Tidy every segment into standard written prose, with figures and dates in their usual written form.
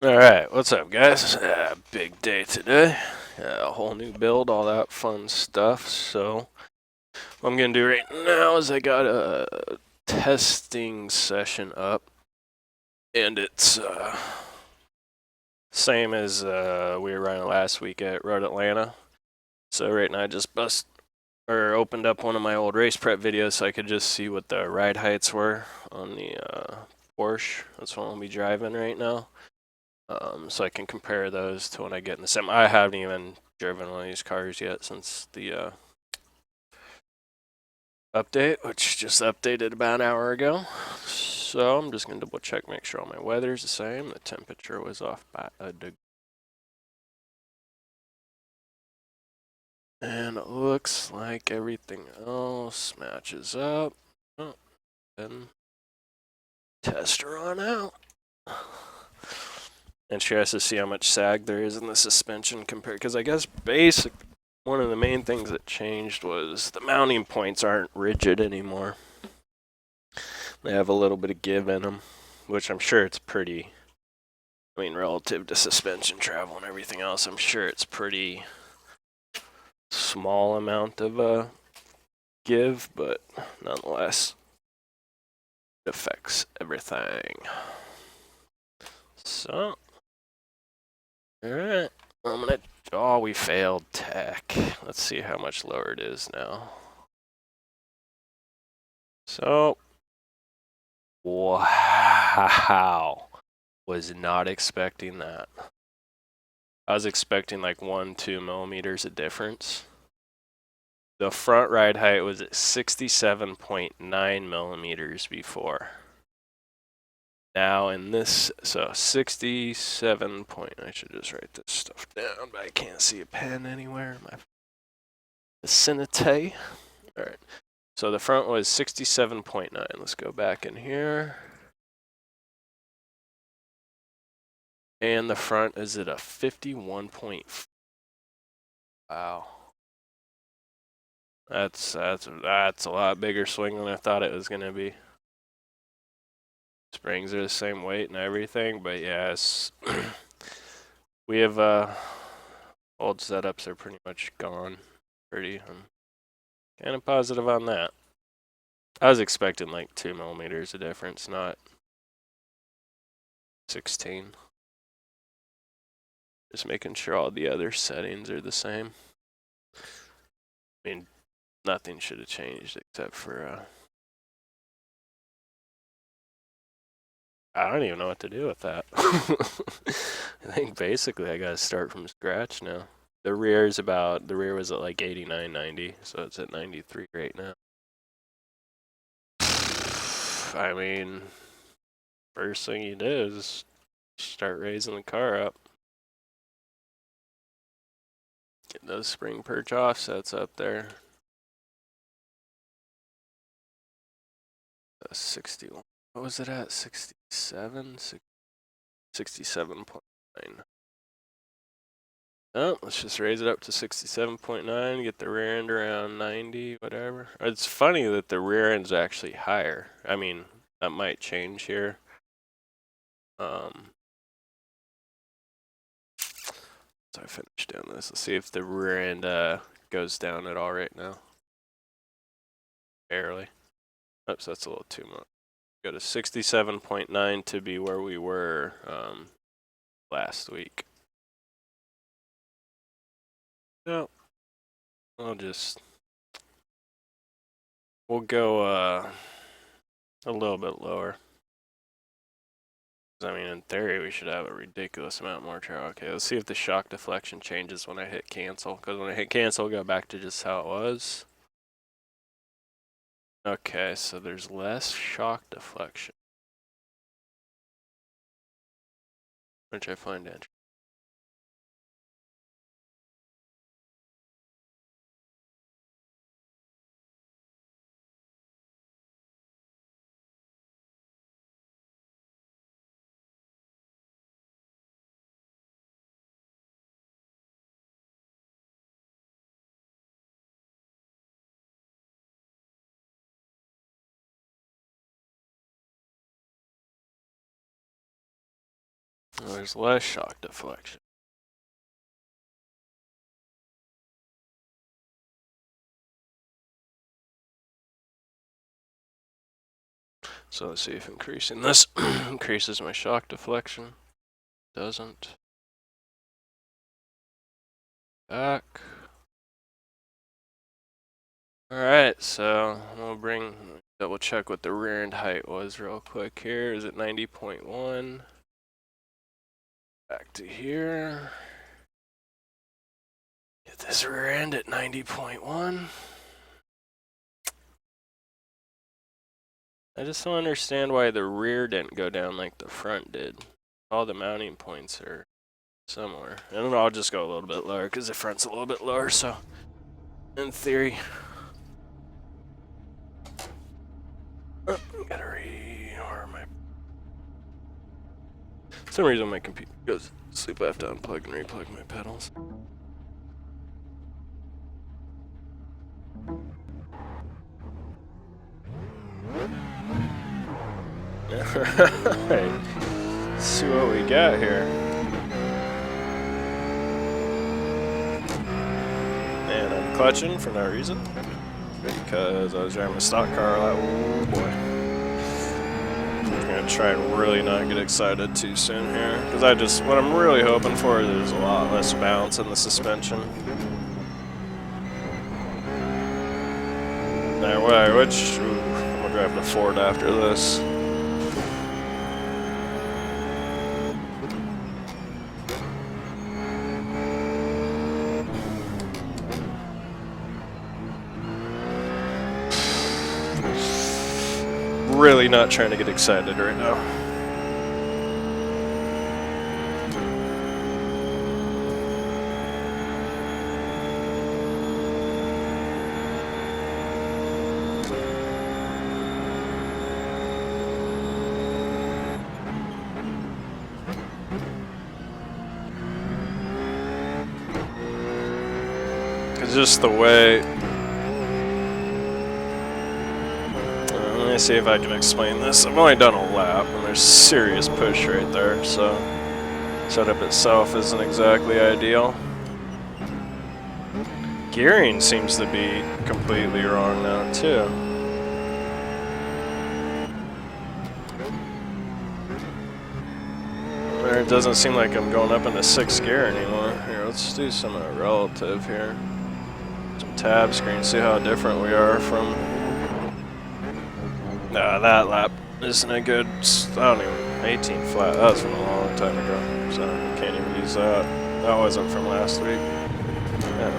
Alright, what's up, guys? Big day today. A whole new build, all that fun stuff. So, what I'm gonna do right now is I got a testing session up, and it's same as we were running last week at Road Atlanta. So right now I just opened up one of my old race prep videos so I could just see what the ride heights were on the Porsche. That's what I'll be driving right now. So I can compare those to when I get in the sim. I haven't even driven one of these cars yet since the update, which just updated about an hour ago. So I'm just gonna double check, make sure all my weather's the same. The temperature was off by a degree. And it looks like everything else matches up. Oh, then test her on out. Interested to see how much sag there is in the suspension compared, because I guess one of the main things that changed was the mounting points aren't rigid anymore. They have a little bit of give in them, which I'm sure it's pretty, I mean, relative to suspension travel and everything else, I'm sure it's pretty small amount of give, but nonetheless, it affects everything. So, alright, oh, we failed tech. Let's see how much lower it is now. So, wow. Was not expecting that. I was expecting like 1-2 millimeters of difference. The front ride height was at 67.9 millimeters before. Now in this, so 67 point, I should just write this stuff down, but I can't see a pen anywhere in my vicinity. All right, so the front was 67.9. Let's go back in here. And the front is at a 51.4. Wow. That's a lot bigger swing than I thought it was gonna be. Springs are the same weight and everything, but yes, we have old setups are pretty much gone. I'm kind of positive on that. I was expecting like 2 millimeters of difference, not 16. Just making sure all the other settings are the same. I mean, nothing should have changed except for I don't even know what to do with that. I think basically I gotta start from scratch now. The rear was at like 89, 90, so it's at 93 right now. I mean, first thing you do is start raising the car up. Get those spring perch offsets up there. 61. What was it at? 67? 67.9. Oh, let's just raise it up to 67.9, get the rear end around 90, whatever. It's funny that the rear end's actually higher. I mean, that might change here. So I finished doing this. Let's see if the rear end goes down at all right now. Barely. Oops, that's a little too much. Go to 67.9 to be where we were last week. No, we'll go a little bit lower. I mean, in theory, we should have a ridiculous amount more travel. Okay, let's see if the shock deflection changes when I hit cancel. Because when I hit cancel, I'll go back to just how it was. Okay, so there's less shock deflection, which I find interesting. There's less shock deflection. So let's see if increasing this increases my shock deflection. Doesn't. Back. Alright, so we'll double check what the rear end height was real quick here. Is it 90.1? Back to here. Get this rear end at 90.1. I just don't understand why the rear didn't go down like the front did. All the mounting points are similar. And I'll just go a little bit lower because the front's a little bit lower, so in theory. Gotta reorder my. For some reason my computer goes to sleep. I have to unplug and replug my pedals. Alright, let's see what we got here. And I'm clutching for no reason. Because I was driving a stock car. Oh boy. I'm gonna try and really not get excited too soon here. Because what I'm really hoping for is there's a lot less bounce in the suspension. I'm gonna drive the Ford after this. Really not trying to get excited right now. It's just the way. Let me see if I can explain this. I've only done a lap, and there's serious push right there, so setup itself isn't exactly ideal. Gearing seems to be completely wrong now, too. It doesn't seem like I'm going up into 6th gear anymore. Here, let's do some relative here. Some tab screen, see how different we are from... Nah, that lap isn't a good, I don't even, 18 flat, that was from a long time ago, so I can't even use that. That wasn't from last week. Yeah.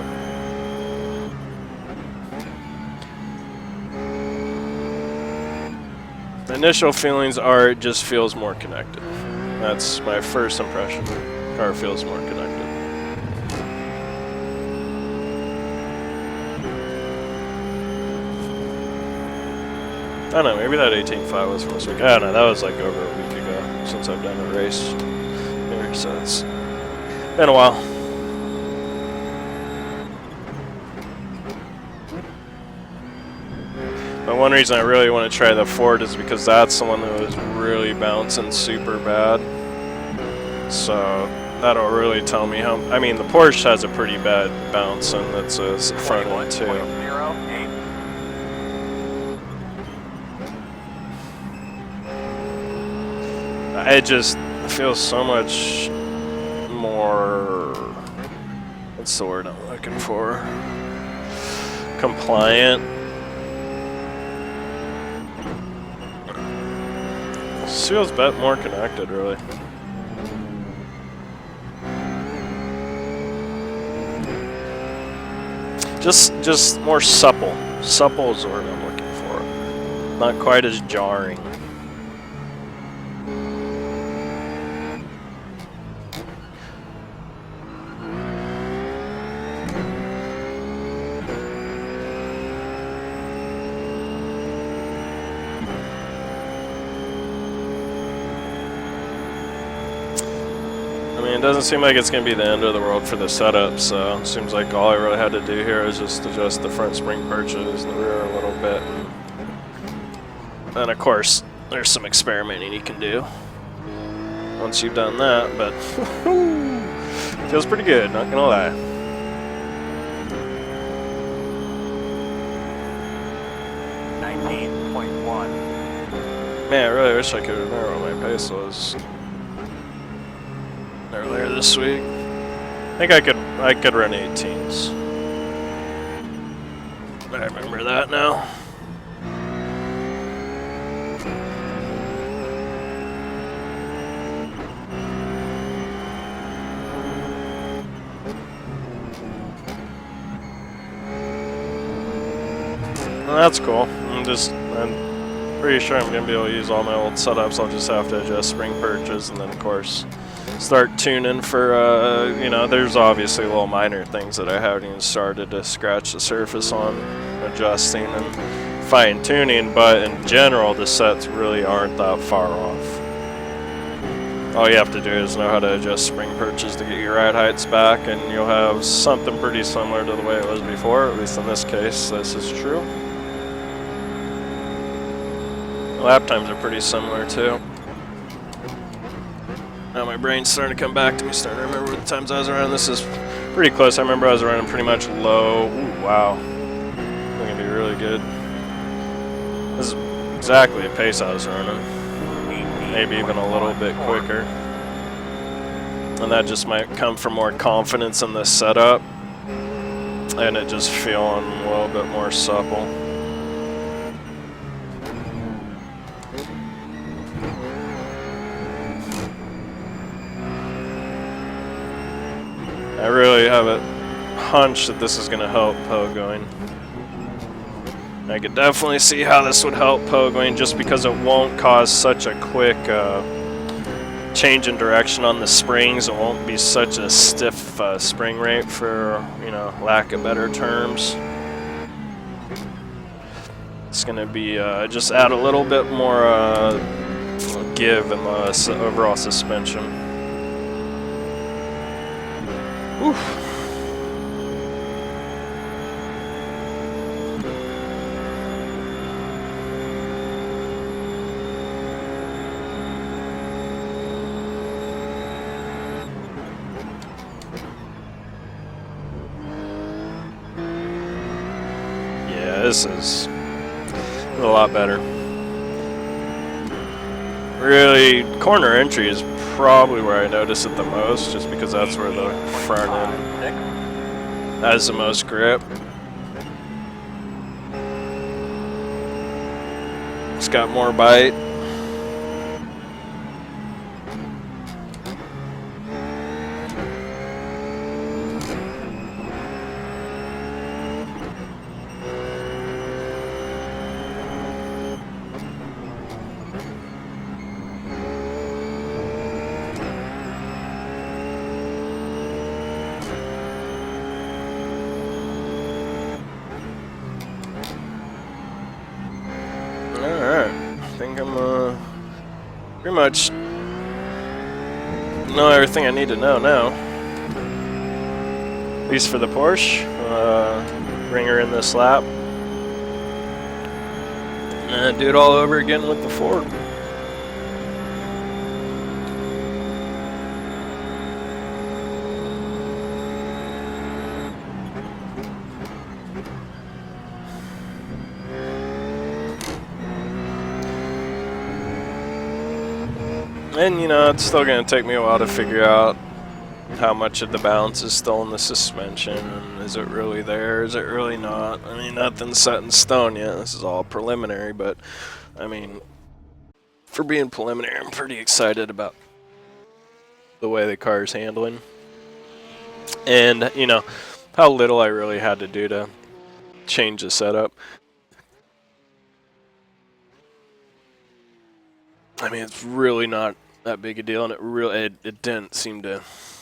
The initial feelings are, it just feels more connected. That's my first impression. The car feels more connected. I don't know, maybe that 18.5 was from this week. I don't know, that was like over a week ago since I've done a race here, so it's been a while. But one reason I really want to try the Ford is because that's the one that was really bouncing super bad. So that'll really tell me how. I mean, the Porsche has a pretty bad bounce, and that's a front end too. It just feels so much more, what's the word I'm looking for? Compliant. This feels a bit more connected, really. Just more supple. Supple is the word I'm looking for. Not quite as jarring. It doesn't seem like it's going to be the end of the world for the setup, so it seems like all I really had to do here is just adjust the front spring perches and the rear a little bit. And of course, there's some experimenting you can do. once you've done that, but feels pretty good, not gonna lie. Man, I really wish I could remember what my pace was earlier this week. I think I could run 18s. I remember that now. Well, that's cool. I'm pretty sure I'm going to be able to use all my old setups. I'll just have to adjust spring perches and then, of course, start tuning for, you know, there's obviously little minor things that I haven't even started to scratch the surface on, adjusting and fine-tuning, but in general, the sets really aren't that far off. All you have to do is know how to adjust spring perches to get your ride heights back, and you'll have something pretty similar to the way it was before, at least in this case, this is true. Lap times are pretty similar too. Now my brain's starting to come back to me, starting to remember the times I was running. This is pretty close. I remember I was running pretty much low. Ooh, wow. It's gonna be really good. This is exactly the pace I was running. Maybe even a little bit quicker. And that just might come from more confidence in the setup. And it just feeling a little bit more supple. I really have a hunch that this is going to help pogoing. I could definitely see how this would help pogoing just because it won't cause such a quick change in direction on the springs. It won't be such a stiff spring rate for, you know, lack of better terms. It's going to be just add a little bit more give in the overall suspension. Oof. Yeah, this is a lot better. Really, corner entry is probably where I notice it the most, just because that's where the front end has the most grip. It's got more bite. Pretty much know everything I need to know now. At least for the Porsche. Bring her in this lap. And do it all over again with the Ford. And, you know, it's still going to take me a while to figure out how much of the balance is still in the suspension, and is it really there, is it really not? I mean, nothing's set in stone yet, this is all preliminary, but, I mean, for being preliminary, I'm pretty excited about the way the car's handling. And, you know, how little I really had to do to change the setup. I mean, it's really not that big a deal, and it didn't seem to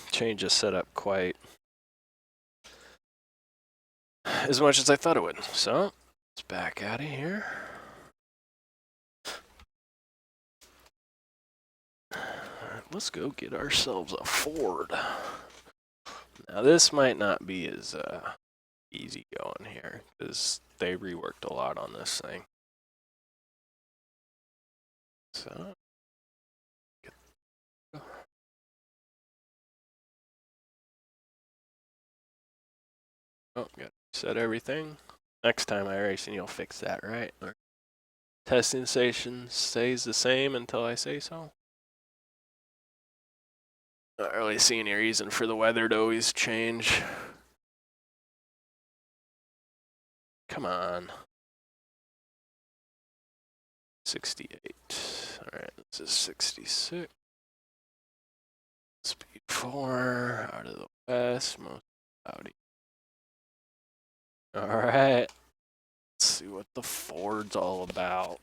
change the setup quite as much as I thought it would. So let's back out of here. Let's go get ourselves a Ford. Now this might not be as easy going here because they reworked a lot on this thing. So Oh, gotta set everything. Next time iRacing, you'll fix that, right? Or testing station stays the same until I say so. Not really see any reason for the weather to always change. Come on. 68. Alright, this is 66. Speed 4. Out of the west. Most cloudy. Alright. Let's see what the Ford's all about.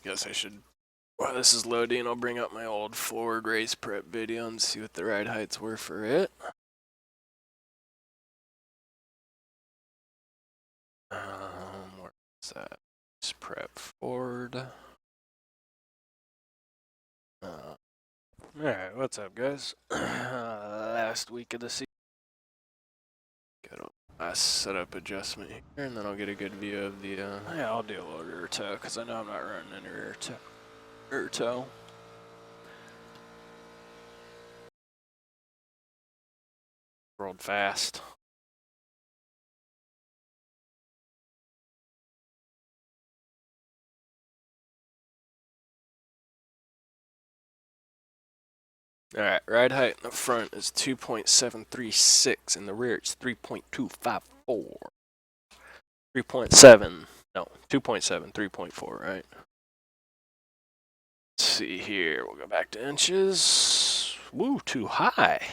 Guess I should... While this is loading, I'll bring up my old Ford race prep video and see what the ride heights were for it. Where's that? Race prep Ford. Alright, what's up, guys? Last week of the season. Got a last setup adjustment here, and then I'll get a good view of the. Yeah, I'll do a little rear toe because I know I'm not running any rear toe. Rolled fast. Alright, ride height in the front is 2.736, in the rear it's 3.254. 3.7, no, 2.7, 3.4, right? Let's see here, we'll go back to inches. Woo, too high.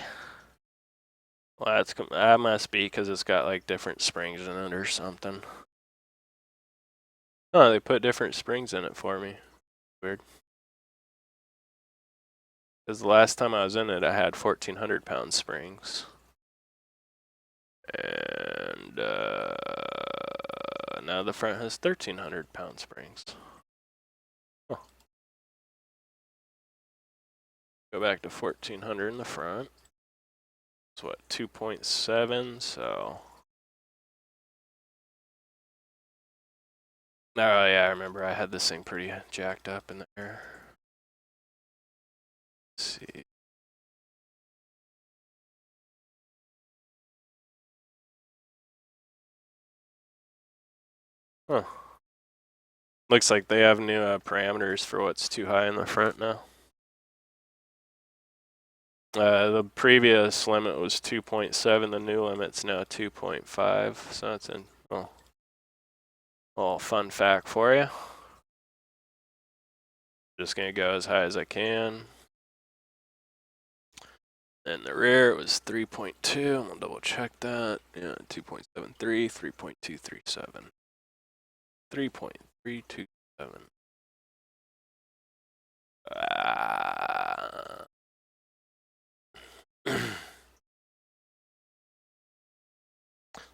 Well, that must be because it's got like different springs in it or something. Oh, they put different springs in it for me. Weird. Because the last time I was in it, I had 1,400 pound springs. And now the front has 1,300 pound springs. Oh. Go back to 1,400 in the front. It's what, 2.7, so... Oh yeah, I remember I had this thing pretty jacked up in there. Let's see. Huh. Looks like they have new parameters for what's too high in the front now. The previous limit was 2.7, the new limit's now 2.5, so that's a little fun fact for you. Just gonna go as high as I can. And the rear it was 3.2, I'm gonna double check that. Yeah, 2.73, 3.237. 3.327.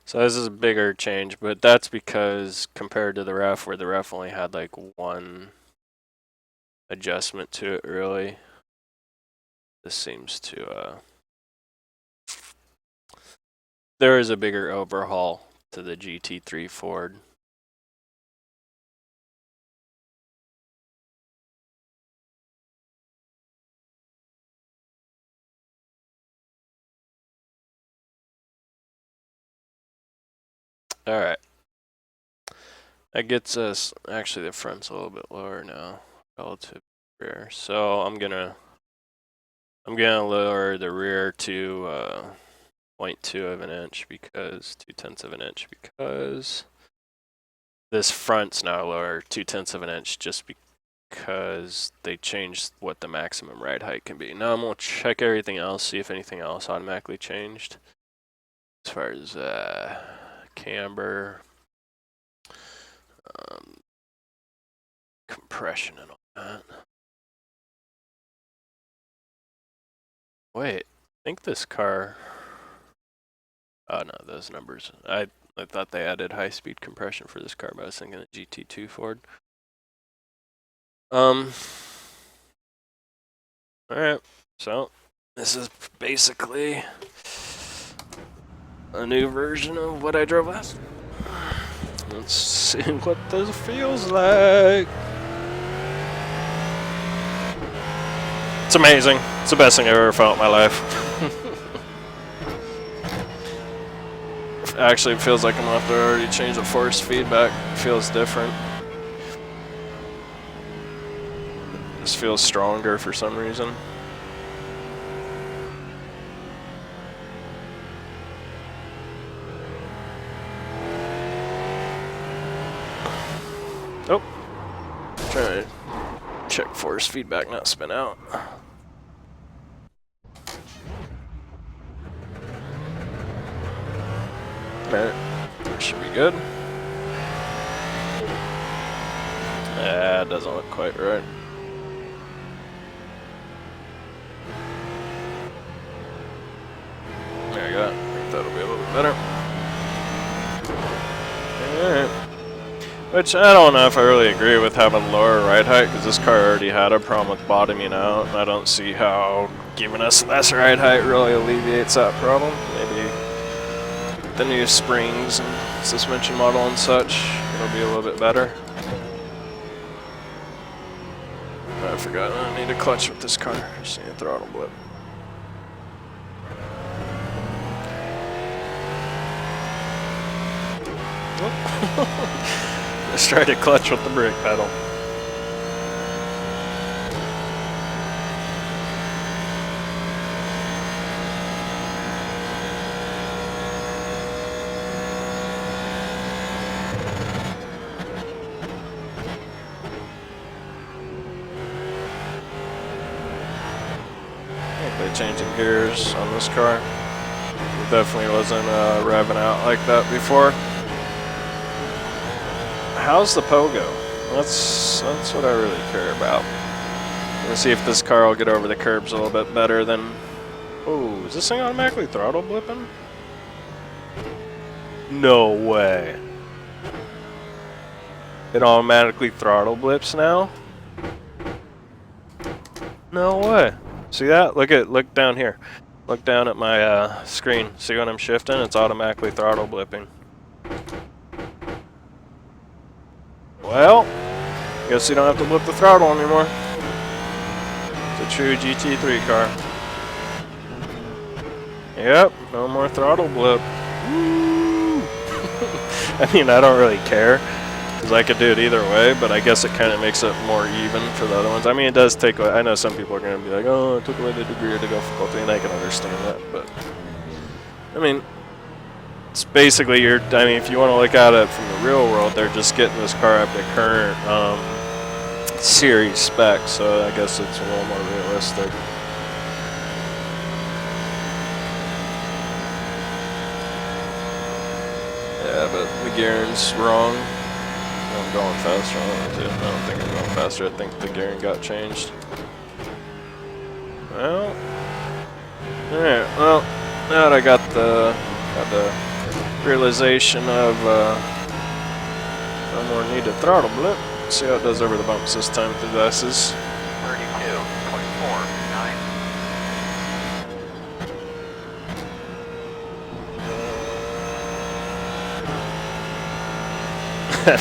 So this is a bigger change, but that's because compared to the ref, where the ref only had like one adjustment to it really, this seems to there is a bigger overhaul to the GT3 Ford. Alright. That gets us, actually the front's a little bit lower now relative to the rear. So I'm gonna lower the rear to 0.2 of an inch because 0.2 of an inch because this front's now lower 0.2 of an inch just because they changed what the maximum ride height can be. Now I'm gonna check everything else, see if anything else automatically changed as far as camber, compression and all that. Wait, I think this car, oh no, those numbers, I thought they added high-speed compression for this car, but I was thinking the GT2 Ford. Alright, so this is basically a new version of what I drove last. Let's see what this feels like. It's amazing. It's the best thing I've ever felt in my life. Actually, it feels like I'm gonna have to already change the force feedback. It feels different. This feels stronger for some reason. Oh, trying to check force feedback, not spin out. Alright, should be good. Yeah, it doesn't look quite right. There you go. I think that'll be a little bit better. Alright. Which, I don't know if I really agree with having lower ride height, because this car already had a problem with bottoming out, and I don't see how giving us less ride height really alleviates that problem. Maybe the new springs and suspension model and such, it'll be a little bit better. I forgot, I need a clutch with this car. Just need a throttle blip. Let's try to clutch with the brake pedal. They're changing gears on this car. It definitely wasn't revving out like that before. How's the pogo? That's what I really care about. Let's see if this car will get over the curbs a little bit better than... Oh, is this thing automatically throttle blipping? No way. It automatically throttle blips now? No way. See that? Look down here. Look down at my screen. See when I'm shifting? It's automatically throttle blipping. Well, guess you don't have to blip the throttle anymore. It's a true GT3 car. Yep, no more throttle blip. Woo! I mean, I don't really care, because I could do it either way, but I guess it kind of makes it more even for the other ones. I mean, it does take away, I know some people are going to be like, oh, it took away the degree of difficulty, and I can understand that, but, I mean, it's basically I mean, if you want to look at it from the real world, they're just getting this car up to current series specs, so I guess it's a little more realistic. Yeah, but the gearing's wrong. I'm going faster on it too. I don't think I'm going faster. I think the gearing got changed. Well, alright, well, now that I got the realization of no more need to throttle blip. See how it does over the bumps this time through the S's. 32.49.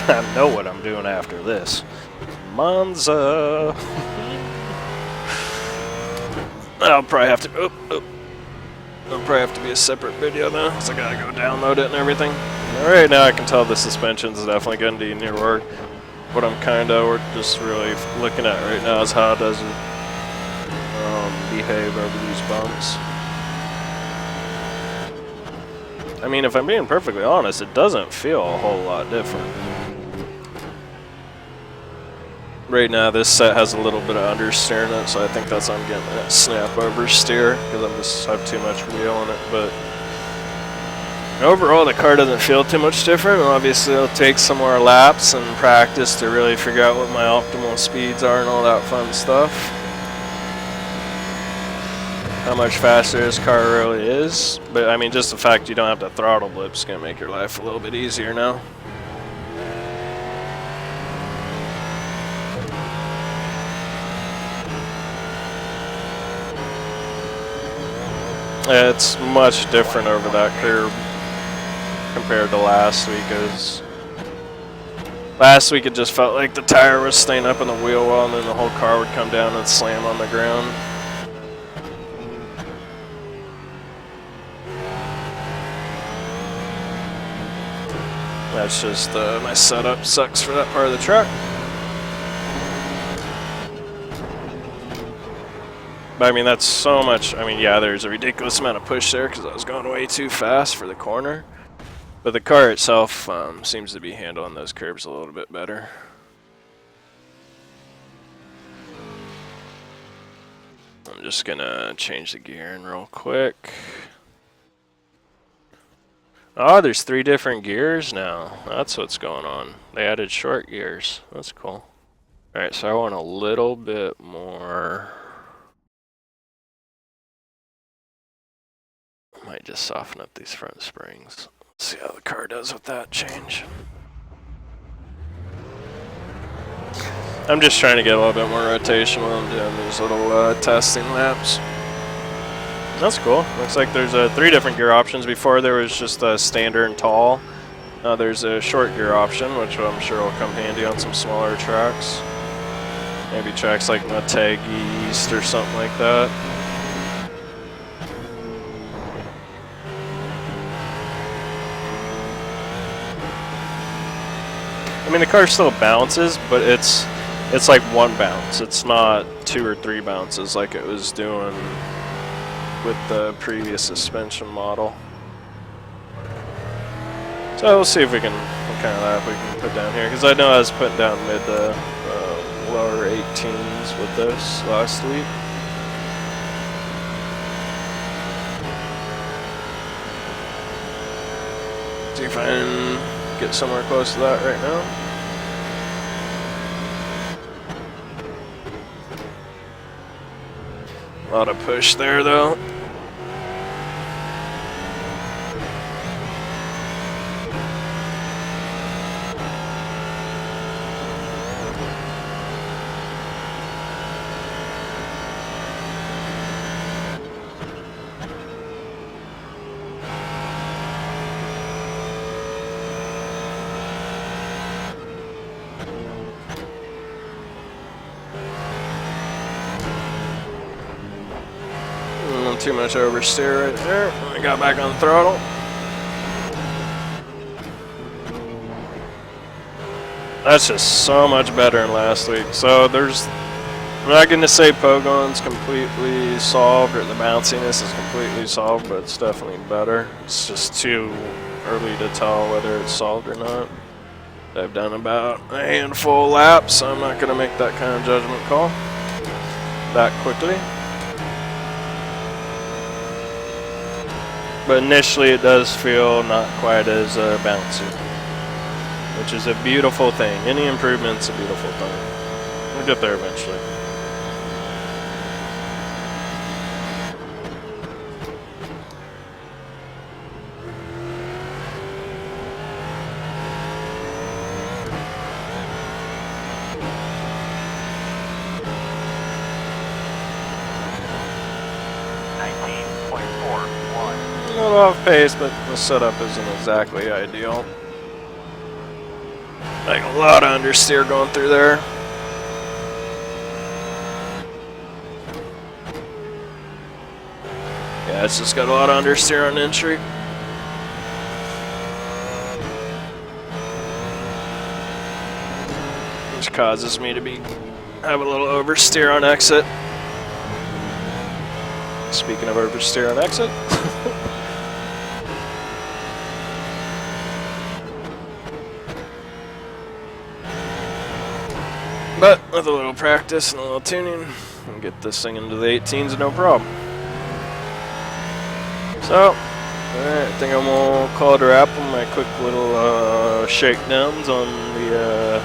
I know what I'm doing after this. Monza. I'll probably have to. It'll probably have to be a separate video though, because I gotta go download it and everything. Alright, now I can tell the suspension's definitely gonna need new work. What I'm we're just really looking at right now is how does it behave over these bumps. I mean, if I'm being perfectly honest, it doesn't feel a whole lot different. Right now, this set has a little bit of understeer in it, so I think that's why I'm getting that snap oversteer, because I just have too much wheel in it. But overall, the car doesn't feel too much different. And obviously, it'll take some more laps and practice to really figure out what my optimal speeds are and all that fun stuff. How much faster this car really is. But I mean, just the fact you don't have to throttle blip is going to make your life a little bit easier now. It's much different over that curb compared to last week. Last week it just felt like the tire was staying up in the wheel well, and then the whole car would come down and slam on the ground. That's just my setup sucks for that part of the track. But I mean, that's so much. I mean, yeah, there's a ridiculous amount of push there because I was going way too fast for the corner. But the car itself seems to be handling those curves a little bit better. I'm just gonna change the gearing real quick. Oh, there's 3 different gears now. That's what's going on. They added short gears. That's cool. Alright, so I want a little bit more. I might just soften up these front springs. Let's see how the car does with that change. I'm just trying to get a little bit more rotation while I'm doing these little testing laps. That's cool. Looks like there's 3 different gear options. Before there was just a standard and tall. Now there's a short gear option, which I'm sure will come handy on some smaller tracks. Maybe tracks like Mateg East or something like that. I mean, the car still bounces, but it's like 1 bounce. It's not 2 or 3 bounces like it was doing with the previous suspension model. So we'll see if we can, what kind of lap we can put down here, because I know I was putting down mid to lower 18s with this last week. See if I can get somewhere close to that right now. A lot of push there though. Too much oversteer right there. I got back on the throttle. That's just so much better than last week. So I'm not going to say Pogon's completely solved or the bounciness is completely solved, but it's definitely better. It's just too early to tell whether it's solved or not. I've done about a handful of laps, so I'm not going to make that kind of judgment call that quickly. But initially it does feel not quite as bouncy, which is a beautiful thing. Any improvement's a beautiful thing. We'll get there eventually. A little off pace, but the setup isn't exactly ideal. Like a lot of understeer going through there. Yeah, it's just got a lot of understeer on entry. Which causes me to have a little oversteer on exit. Speaking of oversteer on exit. But with a little practice and a little tuning, we'll get this thing into the 18s no problem. So, I think I'm going to call it a wrap on my quick little shakedowns on the...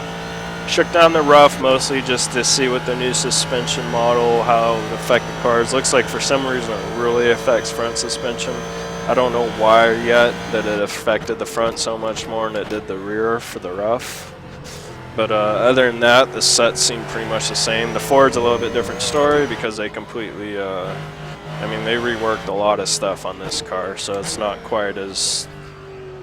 shook down the rough mostly just to see what the new suspension model, how it affects the cars. Looks like for some reason it really affects front suspension. I don't know why yet that it affected the front so much more than it did the rear for the rough. But other than that, the sets seem pretty much the same. The Ford's a little bit different story because they completely, I mean, they reworked a lot of stuff on this car, so it's not quite as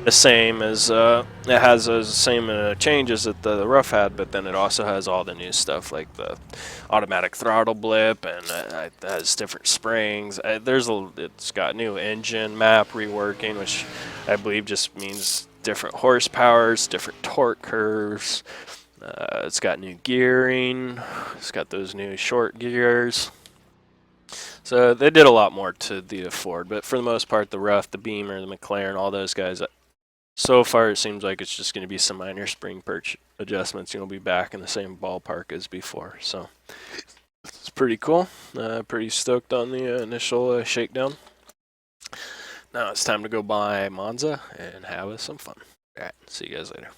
the same as, it has those same changes that the rough had, but then it also has all the new stuff like the automatic throttle blip, and it has different springs. It's got new engine map reworking, which I believe just means different horsepowers, different torque curves. It's got new gearing. It's got those new short gears. So they did a lot more to the Ford, but for the most part, the Rough, the Beamer, the McLaren, all those guys, so far it seems like it's just going to be some minor spring perch adjustments. You'll be back in the same ballpark as before. So it's pretty cool. Pretty stoked on the initial shakedown. Now it's time to go by Monza and have some fun. All right, see you guys later.